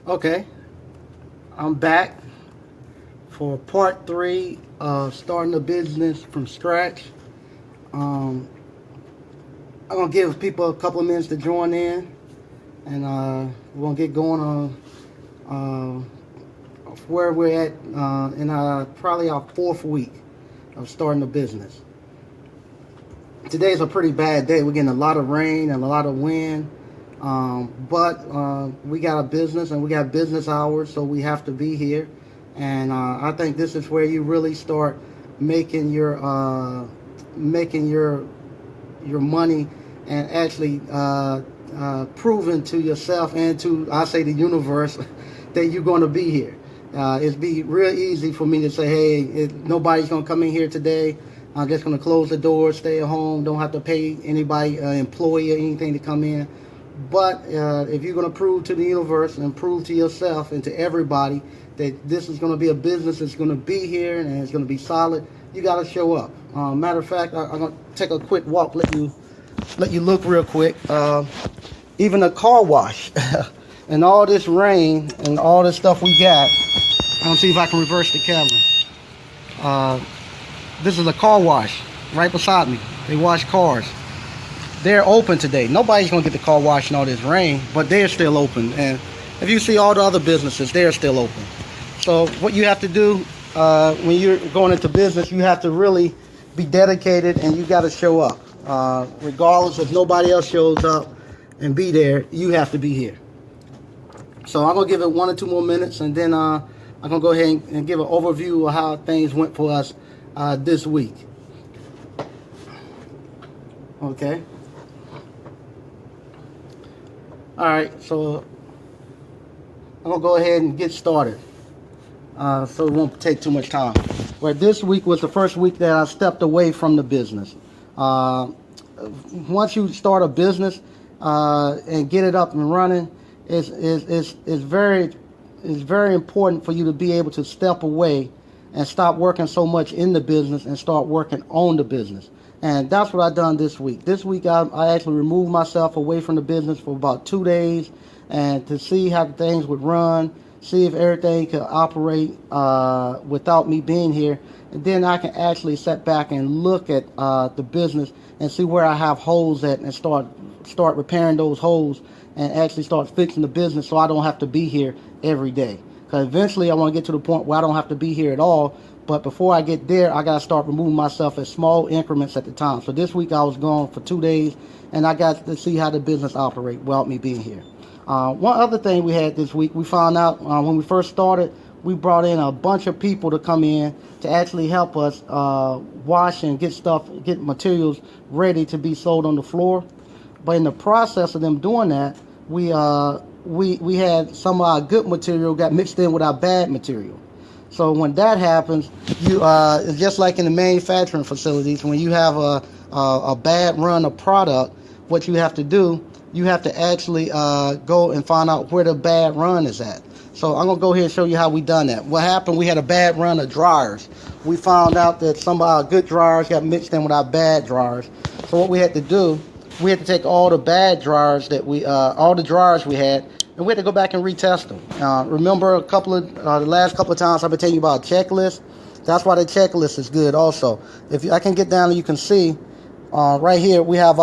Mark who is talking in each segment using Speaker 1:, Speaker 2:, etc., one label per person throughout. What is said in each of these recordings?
Speaker 1: Okay, I'm back for part three of starting a business from scratch. Um, I'm gonna give people a couple of minutes to join in, and we're gonna get going on where we're at in probably our fourth week of starting a business. Today's a pretty bad day. We're getting a lot of rain and a lot of wind. But we got a business and we got business hours, so we have to be here. And I think this is where you really start making your money and actually proving to yourself and to, I say, the universe that you're going to be here. It'd be real easy for me to say, hey, nobody's going to come in here today. I'm just going to close the door, stay at home, don't have to pay anybody, employee or anything to come in. But if you're going to prove to the universe and prove to yourself and to everybody that this is going to be a business that's going to be here and it's going to be solid, you got to show up. Matter of fact, I'm going to take a quick walk, let you look real quick. Even a car wash and all this rain and all this stuff we got. I'm going to see if I can reverse the camera. This is a car wash right beside me. They wash cars. They're open today. Nobody's going to get the car washed in all this rain, but they're still open. And if you see all the other businesses, they're still open. So what you have to do when you're going into business, you have to really be dedicated and you got to show up. Regardless if nobody else shows up and be there, you have to be here. So I'm going to give it 1 or 2 more minutes, and then I'm going to go ahead and give an overview of how things went for us this week. Okay. All right, so I'm going to go ahead and get started so it won't take too much time. Where this week was the first week that I stepped away from the business. Once you start a business and get it up and running, it's very important for you to be able to step away and stop working so much in the business and start working on the business. And that's what I done this week. This week I actually removed myself away from the business for about 2 days and to see how things would run, see if everything could operate without me being here. And then I can actually sit back and look at the business and see where I have holes at and start repairing those holes and actually start fixing the business so I don't have to be here every day. Because eventually I want to get to the point where I don't have to be here at all. But before I get there, I got to start removing myself at small increments at the time. So this week I was gone for 2 days, and I got to see how the business operate without me being here. One other thing we had this week, we found out when we first started, we brought in a bunch of people to come in to actually help us wash and get materials ready to be sold on the floor. But in the process of them doing that, we had some of our good material got mixed in with our bad material. So when that happens, it's just like in the manufacturing facilities. When you have a bad run of product, what you have to do, you have to actually go and find out where the bad run is at. So I'm going to go here and show you how we done that. What happened, we had a bad run of dryers. We found out that some of our good dryers got mixed in with our bad dryers. So what we had to do, we had to take all the bad dryers all the dryers we had, and we had to go back and retest them. Remember the last couple of times I've been telling you about a checklist? That's why the checklist is good also. If I can get down and you can see, right here we have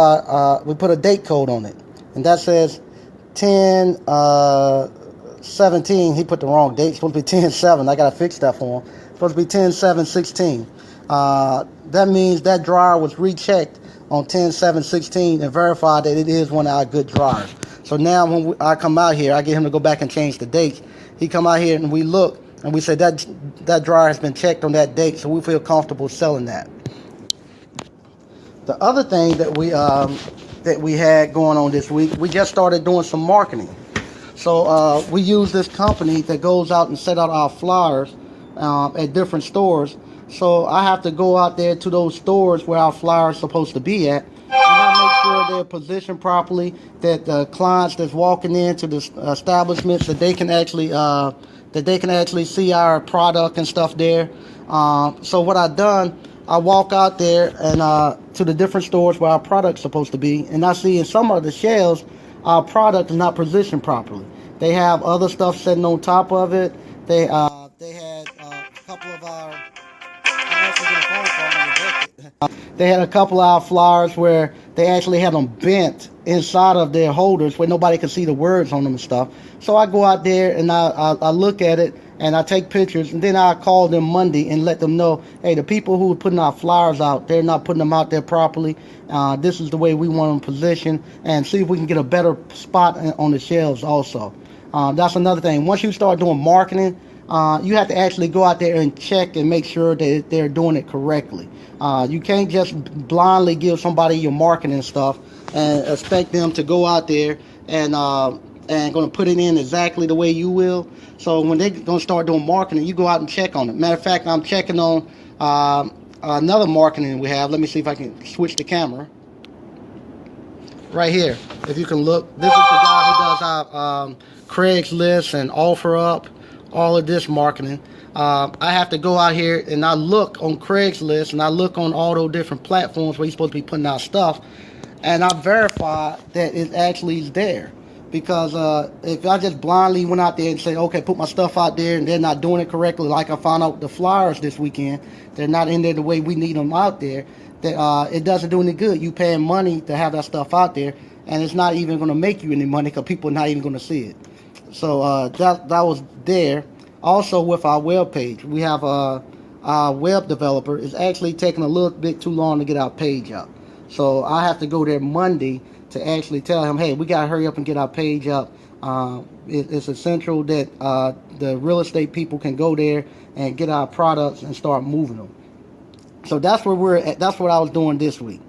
Speaker 1: we put a date code on it. And that says 10-17. He put the wrong date. It's supposed to be 10-7. I got to fix that for him. It's supposed to be 10-7-16. That means that dryer was rechecked on 10-7-16 and verified that it is one of our good dryers. So now when I come out here, I get him to go back and change the dates. He come out here and we look and we say that dryer has been checked on that date, so we feel comfortable selling that. The other thing that we had going on this week, we just started doing some marketing. So we use this company that goes out and set out our flyers at different stores. So I have to go out there to those stores where our flyers are supposed to be at, and I make sure they're positioned properly, that the clients that's walking into the establishments, that they can actually see our product and stuff there. So what I've done, I walk out there and to the different stores where our product's supposed to be, and I see in some of the shelves our product is not positioned properly. They have other stuff sitting on top of it. They had a couple of our. I'm actually getting a phone call and rejected. They had a couple of our flyers where they actually had them bent inside of their holders where nobody could see the words on them and stuff. So I go out there and I look at it and I take pictures, and then I call them Monday and let them know, hey, the people who are putting our flyers out, they're not putting them out there properly. This is the way we want them positioned, and see if we can get a better spot on the shelves also. That's another thing. Once you start doing marketing, you have to actually go out there and check and make sure that they're doing it correctly. You can't just blindly give somebody your marketing stuff and expect them to go out there and going to put it in exactly the way you will. So when they're going to start doing marketing, you go out and check on it. Matter of fact, I'm checking on another marketing we have. Let me see if I can switch the camera. Right here, if you can look, this is the guy who does our Craigslist and OfferUp, all of this marketing. I have to go out here and I look on Craigslist and I look on all those different platforms where you're supposed to be putting out stuff, and I verify that it actually is there. Because if I just blindly went out there and say, okay, put my stuff out there, and they're not doing it correctly, like I found out the flyers this weekend, they're not in there the way we need them out there, that it doesn't do any good. You paying money to have that stuff out there, and it's not even going to make you any money because people are not even going to see it. So that was there. Also with our web page, we have our web developer is actually taking a little bit too long to get our page up. So I have to go there Monday to actually tell him, hey, we got to hurry up and get our page up. It's essential that the real estate people can go there and get our products and start moving them. So that's where we're at. That's what I was doing this week.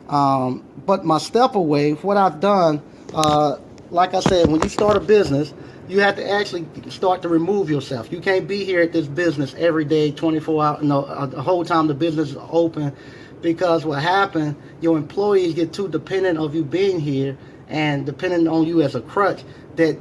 Speaker 1: But my step away, what I've done, like I said, when you start a business, you have to actually start to remove yourself. You can't be here at this business every day, 24 hours, the whole time the business is open. Because what happened, your employees get too dependent of you being here and dependent on you as a crutch, that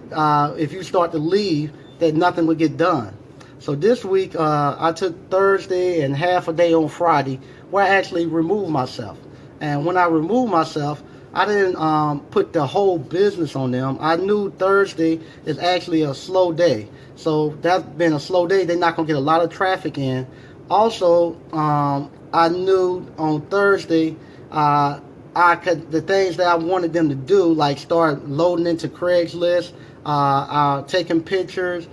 Speaker 1: if you start to leave, that nothing would get done. So this week, I took Thursday and half a day on Friday where I actually removed myself. And when I removed myself, I didn't put the whole business on them. I knew Thursday is actually a slow day. So that's been a slow day. They're not going to get a lot of traffic in. Also, I knew on Thursday, the things that I wanted them to do, like start loading into Craigslist, taking pictures,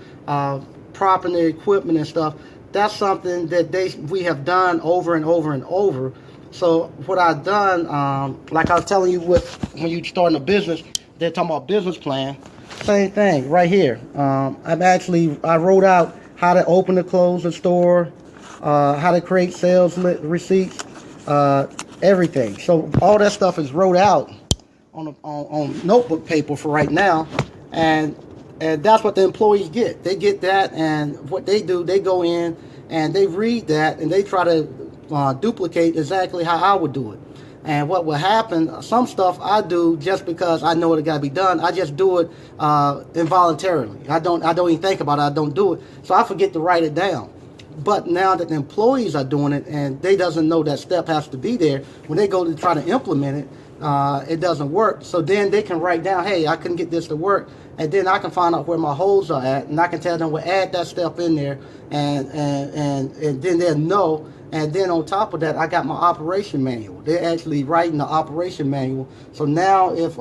Speaker 1: propping the equipment and stuff. That's something that we have done over and over and over. So what I've done, like I was telling you, when you're starting a business, they're talking about business plan. Same thing right here. I wrote out how to open and close the store, how to create sales receipts, everything. So all that stuff is wrote out on notebook paper for right now, and that's what the employees get. They get that, and what they do, they go in and they read that and they try to duplicate exactly how I would do it. And what will happen, some stuff I do just because I know it got to be done. I just do it involuntarily. I don't even think about it. I don't do it. So I forget to write it down. But now that the employees are doing it and they doesn't know that step has to be there, when they go to try to implement it, it doesn't work. So then they can write down, hey, I couldn't get this to work. And then I can find out where my holes are at, and I can tell them, well, add that step in there, and then they'll know. And then on top of that, I got my operation manual. They're actually writing the operation manual. So now if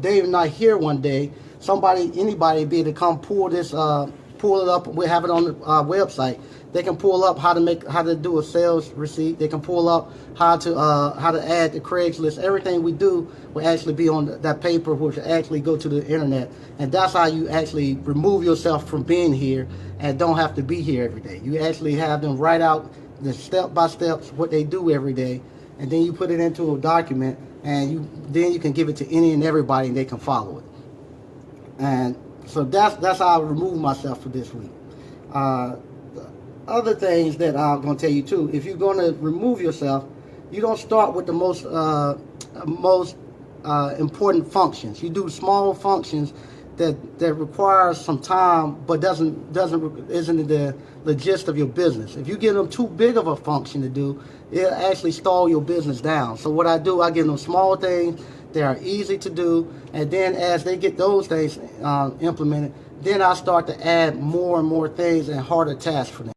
Speaker 1: they're not here one day, anybody be able to come pull it up. We have it on the website. They can pull up how to do a sales receipt. They can pull up how to add the Craigslist. Everything we do will actually be on that paper, which will actually go to the internet. And that's how you actually remove yourself from being here and don't have to be here every day. You actually have them write out the step by steps what they do every day, and then you put it into a document, and then you can give it to any and everybody, and they can follow it. And so that's how I remove myself for this week. Other things that I'm going to tell you too, if you're going to remove yourself, you don't start with the most important functions. You do small functions that requires some time, but isn't the gist of your business. If you give them too big of a function to do, it'll actually stall your business down. So what I do, I give them small things They are easy to do, and then as they get those things implemented, then I start to add more and more things and harder tasks for them.